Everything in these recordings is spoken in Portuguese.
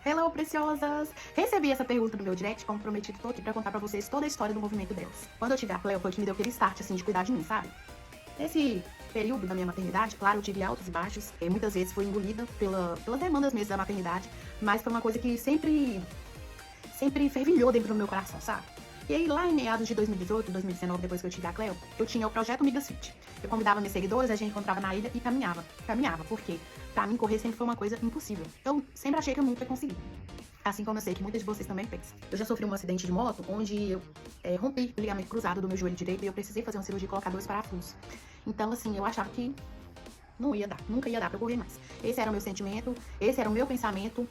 Hello, preciosas! Recebi essa pergunta no meu direct, como prometido, tô aqui pra contar pra vocês toda a história do movimento delas. Quando eu tive a Cleo, foi que me deu aquele start, assim, de cuidar de mim, sabe? Nesse período da minha maternidade, claro, eu tive altos e baixos, muitas vezes fui engolida pelas demandas mesmo da maternidade, mas foi uma coisa que sempre fervilhou dentro do meu coração, sabe? E aí, lá em meados de 2018, 2019, depois que eu tive a Cleo, eu tinha o projeto Migas Fit. Eu convidava meus seguidores, a gente encontrava na ilha e caminhava. Caminhava, porque pra mim correr sempre foi uma coisa impossível. Eu sempre achei que eu nunca ia conseguir. Assim como eu sei que muitas de vocês também pensam. Eu já sofri um acidente de moto onde eu rompi o ligamento cruzado do meu joelho direito e eu precisei fazer uma cirurgia e colocar 2 parafusos. Então, assim, eu achava que não ia dar, nunca ia dar pra eu correr mais. Esse era o meu sentimento, esse era o meu pensamento.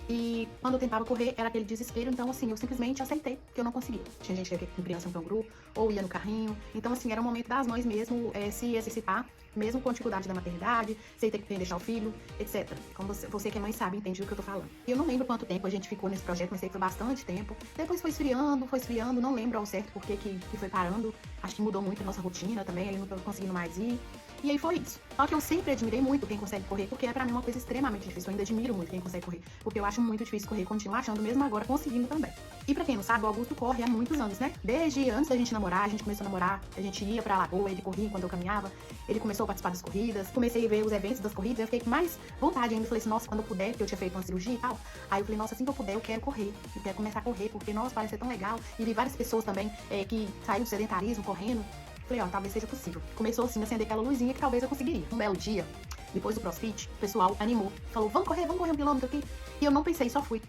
E quando eu tentava correr, era aquele desespero. Então, assim, eu simplesmente aceitei que eu não conseguia. Tinha gente que ia com criança no canguru, ou ia no carrinho. Então, assim, era o momento das mães mesmo se exercitar, mesmo com a dificuldade da maternidade, sem ter que deixar o filho, etc. Como você que é mãe sabe, entende do que eu tô falando. E eu não lembro quanto tempo a gente ficou nesse projeto, mas sei que foi bastante tempo. Depois foi esfriando, não lembro ao certo por que foi parando. Acho que mudou muito a nossa rotina também, ele não tô conseguindo mais ir. E aí foi isso. Só que eu sempre admirei muito quem consegue correr, porque é pra mim uma coisa extremamente difícil. Eu ainda admiro muito quem consegue correr, porque eu acho muito difícil correr, continuo achando, mesmo agora conseguindo também. E pra quem não sabe, o Augusto corre há muitos anos, né? Desde antes da gente namorar, a gente começou a namorar, a gente ia pra lagoa, ele corria enquanto eu caminhava, ele começou a participar das corridas, comecei a ver os eventos das corridas, eu fiquei com mais vontade ainda, falei assim, nossa, quando eu puder, porque eu tinha feito uma cirurgia e tal, aí eu falei, nossa, assim que eu puder, eu quero correr, eu quero começar a correr, porque, nossa, parece ser tão legal, e vi várias pessoas também que saíram do sedentarismo, correndo. Falei, ó, talvez seja possível. Começou assim a acender aquela luzinha que talvez eu conseguiria. Um belo dia, depois do CrossFit, o pessoal animou. Falou, vamos correr 1 quilômetro aqui. E eu não pensei, só fui.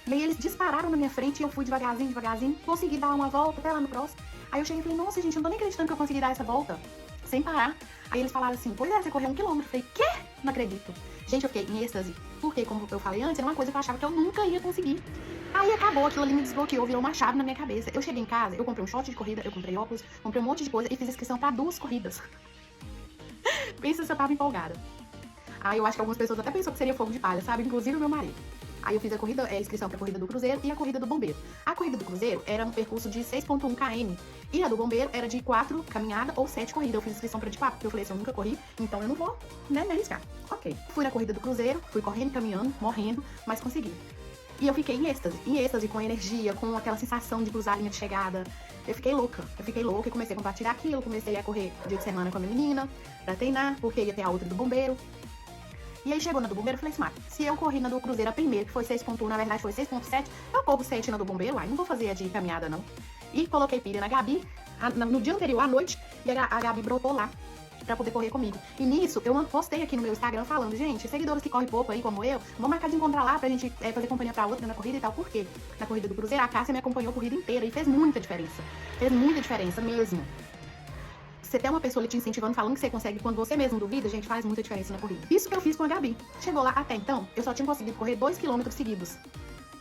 E aí eles dispararam na minha frente e eu fui devagarzinho. Consegui dar uma volta até lá no cross. Aí eu cheguei e falei, nossa, gente, eu não tô nem acreditando que eu consegui dar essa volta. Sem parar. Aí eles falaram assim, pois é, você correu 1 quilômetro. Eu falei, quê? Não acredito. Gente, eu fiquei em êxtase. Porque, como eu falei antes, era uma coisa que eu achava que eu nunca ia conseguir. Aí acabou, aquilo ali me desbloqueou, virou uma chave na minha cabeça. Eu cheguei em casa, eu comprei um short de corrida, eu comprei óculos, comprei um monte de coisa e fiz inscrição pra 2 corridas. Pensa se eu tava empolgada. Aí eu acho que algumas pessoas até pensou que seria fogo de palha, sabe? Inclusive o meu marido. Aí eu fiz a inscrição pra corrida do Cruzeiro e a corrida do Bombeiro. A corrida do Cruzeiro era um percurso de 6,1 km. E a do Bombeiro era de 4 caminhada ou 7 corridas. Eu fiz inscrição pra de 4, porque eu falei assim, eu nunca corri, então eu não vou, né, me arriscar. Ok. Fui na corrida do Cruzeiro, fui correndo, caminhando, morrendo, mas consegui. E eu fiquei em êxtase, com energia, com aquela sensação de cruzar a linha de chegada. Eu fiquei louca e comecei a compartilhar aquilo, comecei a correr dia de semana com a minha menina, pra treinar, porque ia ter a outra do bombeiro. E aí chegou na do bombeiro, eu falei assim, se eu corri na do Cruzeiro a primeira, que foi 6,1, na verdade foi 6,7, eu corro 7 na do bombeiro, não vou fazer a de caminhada não. E coloquei pilha na Gabi, no dia anterior, à noite, e a Gabi brotou lá pra poder correr comigo. E nisso, eu postei aqui no meu Instagram falando, gente, seguidores que correm pouco aí, como eu, vamos marcar de encontrar lá pra gente fazer companhia pra outra na corrida e tal. Por quê? Na corrida do Cruzeiro, a Cássia me acompanhou a corrida inteira e fez muita diferença. Fez muita diferença mesmo. Você tem uma pessoa ali te incentivando, falando que você consegue, quando você mesmo duvida, gente, faz muita diferença na corrida. Isso que eu fiz com a Gabi. Chegou lá, até então, eu só tinha conseguido correr 2 quilômetros seguidos.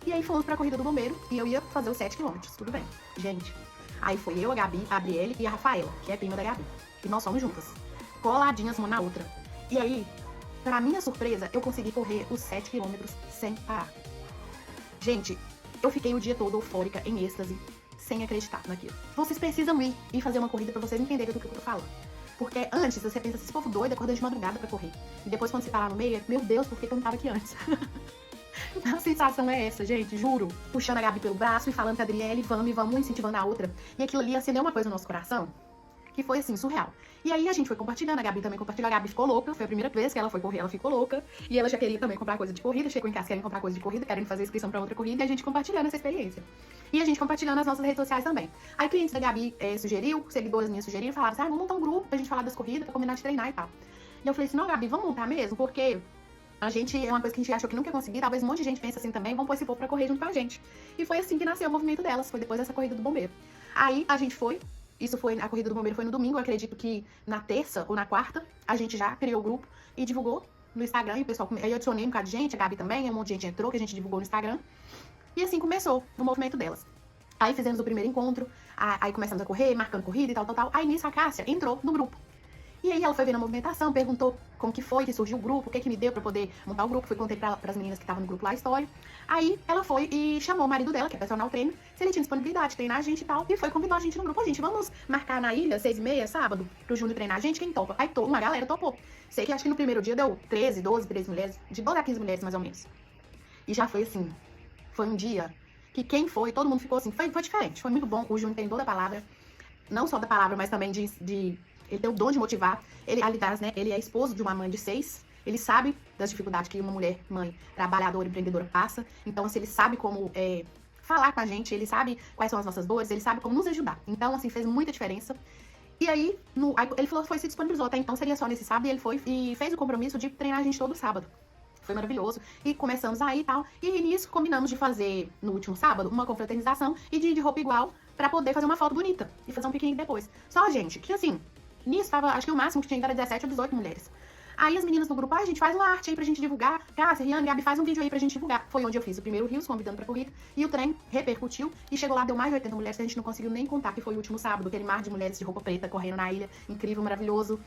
E aí fomos pra corrida do bombeiro e eu ia fazer os 7 quilômetros, tudo bem. Gente, aí foi eu, a Gabi, a Brielle e a Rafaela, que é prima da Gabi. E nós fomos juntas, coladinhas uma na outra. E aí, pra minha surpresa, eu consegui correr os 7 quilômetros sem parar. Gente, eu fiquei o dia todo eufórica, em êxtase, sem acreditar naquilo. Vocês precisam ir e fazer uma corrida pra vocês entenderem do que eu tô falando. Porque antes, você pensa, esse povo doido acorda de madrugada pra correr. E depois, quando você tá lá no meio, meu Deus, por que eu não tava aqui antes? A sensação é essa, gente, juro. Puxando a Gabi pelo braço e falando com a Adriele, vamos, incentivando a outra. E aquilo ali acendeu uma coisa no nosso coração, que foi, assim, surreal. E aí a gente foi compartilhando, a Gabi também compartilhou, a Gabi ficou louca, foi a primeira vez que ela foi correr, ela ficou louca, e ela já queria também comprar coisa de corrida, chegou em casa querendo comprar coisa de corrida, querendo fazer inscrição pra outra corrida, e a gente compartilhando essa experiência. E a gente compartilhando nas nossas redes sociais também. Aí clientes da Gabi sugeriu, seguidores minhas sugeriram, falaram assim, vamos montar um grupo pra gente falar das corridas, pra combinar de treinar e tal. E eu falei assim, não, Gabi, vamos montar mesmo, porque a gente, é uma coisa que a gente achou que nunca ia conseguir, talvez um monte de gente pense assim também, vamos pôr esse povo pra correr junto com a gente. E foi assim que nasceu o movimento delas, foi depois dessa corrida do bombeiro. Aí a gente foi, a corrida do bombeiro foi no domingo, eu acredito que na terça ou na quarta, a gente já criou o grupo e divulgou no Instagram, e o pessoal, aí eu adicionei um bocado de gente, a Gabi também, um monte de gente entrou, que a gente divulgou no Instagram, e assim começou o movimento delas. Aí fizemos o primeiro encontro, aí começamos a correr, marcando corrida e tal. Aí nisso a Cássia entrou no grupo. E aí ela foi vendo a movimentação, perguntou como que foi, que surgiu o grupo, o que me deu pra poder montar o grupo. Fui contei pras meninas que estavam no grupo lá a história. Aí ela foi e chamou o marido dela, que é personal trainer, se ele tinha disponibilidade de treinar a gente e tal. E foi convidar a gente no grupo. Gente, vamos marcar na ilha, 6h30, sábado, pro Júnior treinar a gente, quem topa? Aí uma galera topou. Sei que acho que no primeiro dia deu 13 mulheres, de 12 a 15 mulheres mais ou menos. E já foi assim, foi um dia que quem foi, todo mundo ficou assim, foi diferente, foi muito bom. O Júnior tem toda a palavra, não só da palavra, mas também ele tem o dom de motivar. Ele, aliás, né, ele é esposo de uma mãe de 6. Ele sabe das dificuldades que uma mulher, mãe, trabalhadora, empreendedora passa. Então, assim, ele sabe como falar com a gente, ele sabe quais são as nossas dores, ele sabe como nos ajudar. Então, assim, fez muita diferença. E aí, ele falou, se disponibilizou, até então seria só nesse sábado, e ele foi e fez o compromisso de treinar a gente todo sábado. Foi maravilhoso. E começamos aí e tal. E nisso combinamos de fazer, no último sábado, uma confraternização e de roupa igual pra poder fazer uma foto bonita e fazer um piquenique depois. Só, gente, que assim, nisso tava, acho que o máximo que tinha era 17 ou 18 mulheres. Aí as meninas no grupo, a gente faz uma arte aí pra gente divulgar. Cássia, Riane, Gabi, faz um vídeo aí pra gente divulgar. Foi onde eu fiz o primeiro Rios, convidando pra corrida. E o trem repercutiu e chegou lá, deu mais de 80 mulheres que a gente não conseguiu nem contar, que foi o último sábado. Aquele mar de mulheres de roupa preta correndo na ilha. Incrível, maravilhoso.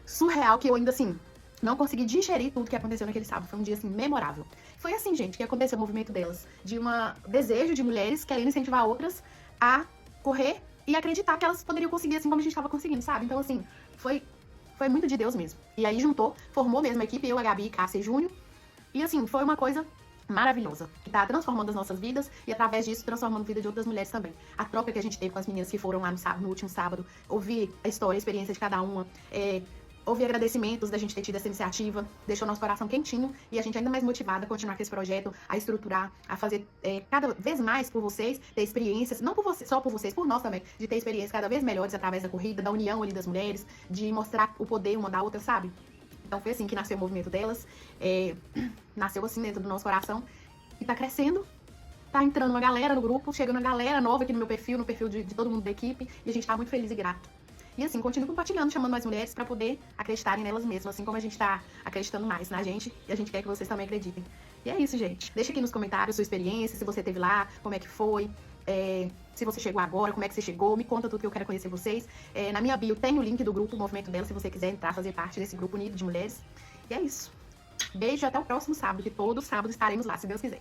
Surreal, que eu ainda assim não consegui digerir tudo que aconteceu naquele sábado. Foi um dia, assim, memorável. Foi assim, gente, que aconteceu o movimento delas. De um desejo de mulheres querendo incentivar outras a correr e acreditar que elas poderiam conseguir, assim como a gente estava conseguindo, sabe? Então, assim, foi muito de Deus mesmo. E aí juntou, formou mesmo a equipe, eu, a Gabi, Cássia e Júnior. E, assim, foi uma coisa maravilhosa, que tá transformando as nossas vidas e, através disso, transformando a vida de outras mulheres também. A troca que a gente teve com as meninas que foram lá no último sábado, ouvir a história, a experiência de cada uma, ouvir agradecimentos da gente ter tido essa iniciativa, deixou nosso coração quentinho e a gente ainda mais motivada a continuar com esse projeto, a estruturar, a fazer cada vez mais por vocês, ter experiências, não por vocês, só por vocês, por nós também, de ter experiências cada vez melhores através da corrida, da união ali das mulheres, de mostrar o poder uma da outra, sabe? Então foi assim que nasceu o movimento delas, nasceu assim dentro do nosso coração e tá crescendo. Tá entrando uma galera no grupo, chegando uma galera nova aqui no meu perfil, no perfil de todo mundo da equipe, e a gente tá muito feliz e grato. E assim, continue compartilhando, chamando mais mulheres pra poder acreditarem nelas mesmas, assim como a gente tá acreditando mais na gente, e a gente quer que vocês também acreditem. E é isso, gente. Deixa aqui nos comentários sua experiência, se você esteve lá, como é que foi, se você chegou agora, como é que você chegou, me conta tudo que eu quero conhecer vocês. Na minha bio tem o link do grupo, o Movimento Dela, se você quiser entrar, fazer parte desse grupo unido de mulheres. E é isso. Beijo e até o próximo sábado, que todo sábado estaremos lá, se Deus quiser.